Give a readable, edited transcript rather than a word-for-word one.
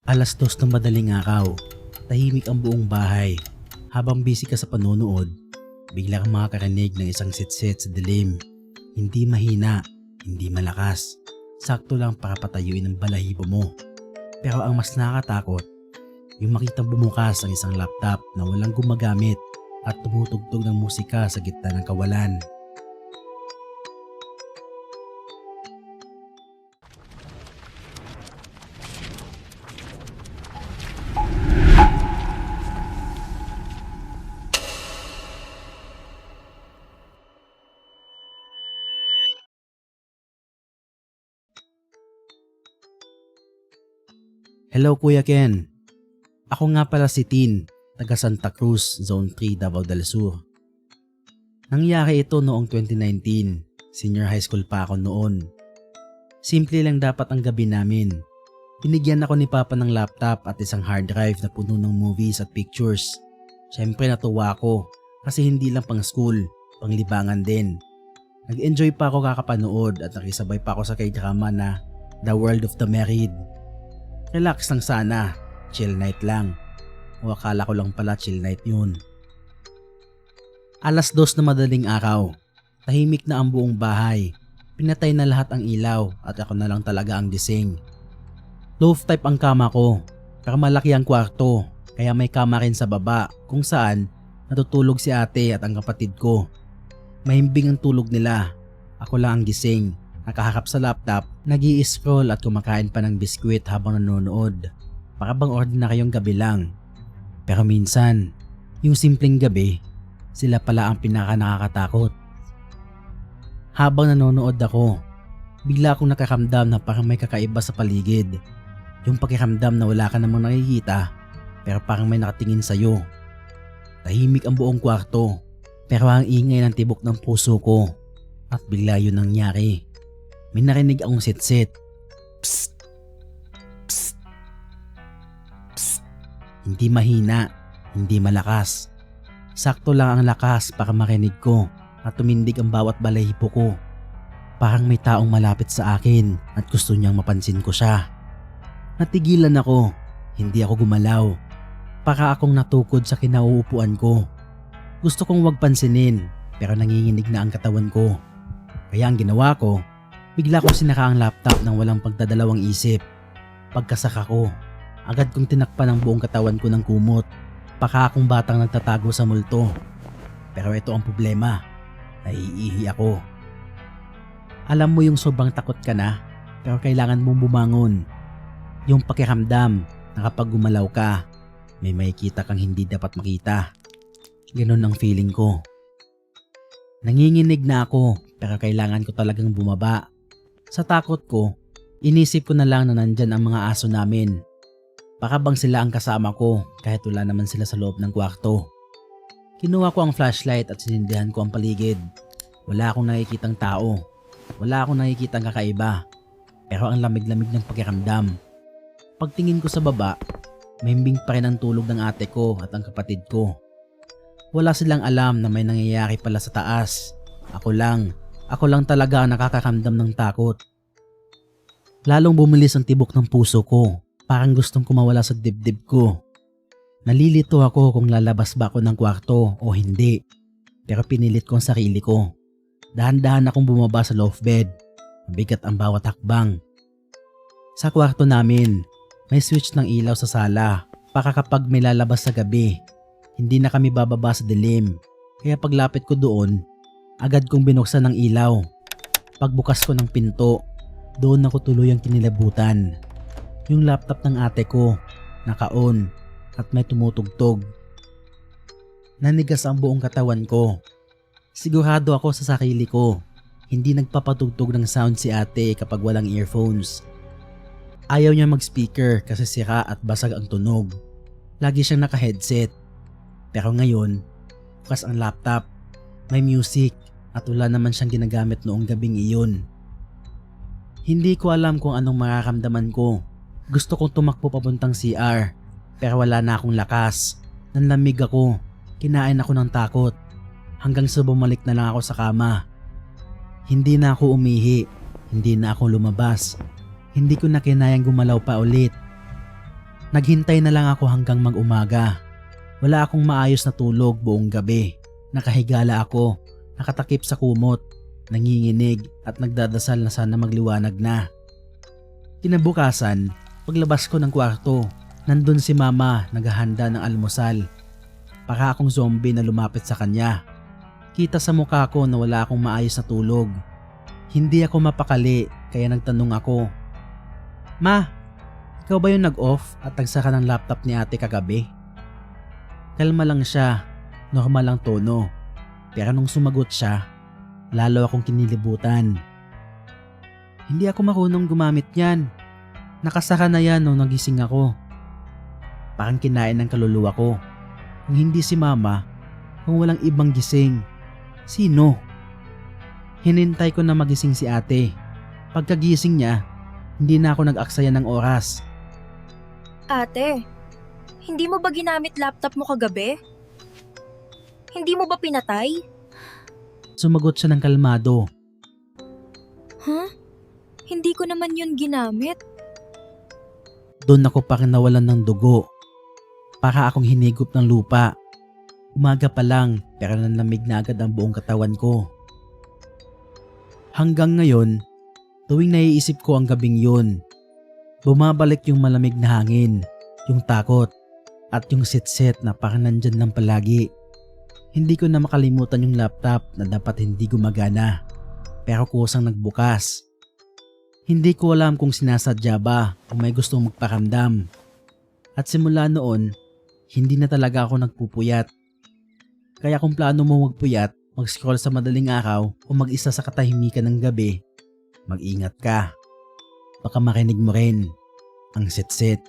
2:00 ng madaling araw, tahimik ang buong bahay. Habang busy ka sa panonood, bigla kang makakarinig ng isang sitsit sa dilim. Hindi mahina, hindi malakas. Sakto lang para patayuin ang balahibo mo. Pero ang mas nakakatakot, yung makitang bumukas ang isang laptop na walang gumagamit at tumutugtog ng musika sa gitna ng kawalan. Hello Kuya Ken, ako nga pala si Tin, taga Santa Cruz, Zone 3, Davao del Sur. Nangyari ito noong 2019, senior high school pa ako noon. Simple lang dapat ang gabi namin. Binigyan ako ni Papa ng laptop at isang hard drive na puno ng movies at pictures. Siyempre natuwa ako kasi hindi lang pang school, pang libangan din. Nag-enjoy pa ako kakapanood at nakisabay pa ako sa K-drama na The World of the Married. Relax lang sana, chill night lang. O akala ko lang pala chill night yun. 2:00 na madaling araw, tahimik na ang buong bahay. Pinatay na lahat ang ilaw at ako na lang talaga ang gising. Loft type ang kama ko, pero malaki ang kwarto, kaya may kama rin sa baba kung saan natutulog si ate at ang kapatid ko. Mahimbing ang tulog nila, ako lang ang gising. Nakaharap sa laptop, nag-i-scroll at kumakain pa ng biskwit habang nanonood. Para bang ordinaryong gabi lang. Pero minsan, yung simpleng gabi, sila pala ang pinaka nakakatakot. Habang nanonood ako, bigla akong nakaramdam na parang may kakaiba sa paligid. Yung pakiramdam na wala ka namang nakikita, pero parang may nakatingin sa'yo. Tahimik ang buong kwarto, pero ang ingay ng tibok ng puso ko. At bigla yun nangyari. May narinig akong sitsit. Psst! Psst! Psst! Hindi mahina, hindi malakas. Sakto lang ang lakas para marinig ko at tumindig ang bawat balahibo ko. Parang may taong malapit sa akin at gusto niyang mapansin ko siya. Natigilan ako, hindi ako gumalaw. Para akong natukod sa kinauupuan ko. Gusto kong wag pansinin pero nanginginig na ang katawan ko. Kaya ang ginawa ko, bigla kong sinara ang laptop nang walang pagdadalawang isip. Pagkasaka ko, agad kong tinakpan ang buong katawan ko ng kumot. Baka akong batang nagtatago sa multo. Pero ito ang problema, naiihi ako. Alam mo yung sobrang takot ka na, pero kailangan mong bumangon. Yung pakiramdam na kapag gumalaw ka, may makikita kang hindi dapat makita. Ganun ang feeling ko. Nanginginig na ako pero kailangan ko talagang bumaba. Sa takot ko, inisip ko na lang na nandyan ang mga aso namin. Baka bang sila ang kasama ko kahit wala naman sila sa loob ng kwarto. Kinuha ko ang flashlight at sinindihan ko ang paligid. Wala akong nakikitang tao. Wala akong nakikitang kakaiba. Pero ang lamig-lamig ng pakiramdam. Pagtingin ko sa baba, mahimbing pa rin ang tulog ng ate ko at ang kapatid ko. Wala silang alam na may nangyayari pala sa taas. Ako lang talaga ang nakakaramdam ng takot. Lalong bumilis ang tibok ng puso ko. Parang gustong kumawala sa dibdib ko. Nalilito ako kung lalabas ba ako ng kwarto o hindi. Pero pinilit ko ang sarili ko. Dahan-dahan akong bumaba sa loft bed. Mabigat ang bawat hakbang. Sa kwarto namin, may switch ng ilaw sa sala. Para kapag may lalabas sa gabi, hindi na kami bababa sa dilim. Kaya paglapit ko doon, agad kong binuksan ang ilaw. Pagbukas ko ng pinto, doon ako tuluyang kinilabutan. Yung laptop ng ate ko, naka-on at may tumutugtog. Nanigas ang buong katawan ko. Sigurado ako sa sarili ko, hindi nagpapatugtog ng sound si ate kapag walang earphones. Ayaw niya mag-speaker kasi sira at basag ang tunog. Lagi siyang naka-headset. Pero ngayon, bukas ang laptop, may music at wala naman siyang ginagamit noong gabing iyon. Hindi ko alam kung anong mararamdaman ko. Gusto kong tumakbo papuntang CR pero wala na akong lakas. Nanlamig ako, kinain ako ng takot. Hanggang sa bumalik na lang ako sa kama. Hindi na ako umihi, hindi na ako lumabas. Hindi ko na kinayang gumalaw pa ulit. Naghintay na lang ako hanggang mag-umaga. Wala akong maayos na tulog buong gabi. Nakahigala ako, nakatakip sa kumot, nanginginig at nagdadasal na sana magliwanag na. Kinabukasan, paglabas ko ng kwarto, nandun si mama naghahanda ng almusal. Para akong zombie na lumapit sa kanya. Kita sa mukha ko na wala akong maayos na tulog. Hindi ako mapakali kaya nagtanong ako, "Ma, ikaw ba yung nag-off at nagsara ng laptop ni ate kagabi?" Kalma lang siya, normal ang tono. Pero nung sumagot siya, lalo akong kinilibutan. "Hindi ako marunong gumamit yan. Nakasara na yan nung nagising ako." Parang kinain ng kaluluwa ko. Kung hindi si mama, kung walang ibang gising, sino? Hinintay ko na magising si ate. Pagkagising niya, hindi na ako nag-aksaya ng oras. Ate, hindi mo ba ginamit laptop mo kagabi? Hindi mo ba pinatay? Sumagot siya ng kalmado. Huh? Hindi ko naman yun ginamit. Doon ako parang nawalan ng dugo. Para akong hinigop ng lupa. Umaga pa lang pero nanlamig na agad ang buong katawan ko. Hanggang ngayon, tuwing naiisip ko ang gabing yun, bumabalik yung malamig na hangin, yung takot, at yung sitsit na parang nandyan lang palagi. Hindi ko na makalimutan yung laptop na dapat hindi gumagana, pero kusang nagbukas. Hindi ko alam kung sinasadya ba o may gustong magparamdam. At simula noon, hindi na talaga ako nagpupuyat. Kaya kung plano mo magpuyat, mag-scroll sa madaling araw o mag-isa sa katahimikan ng gabi, mag-ingat ka. Baka marinig mo rin ang sitsit.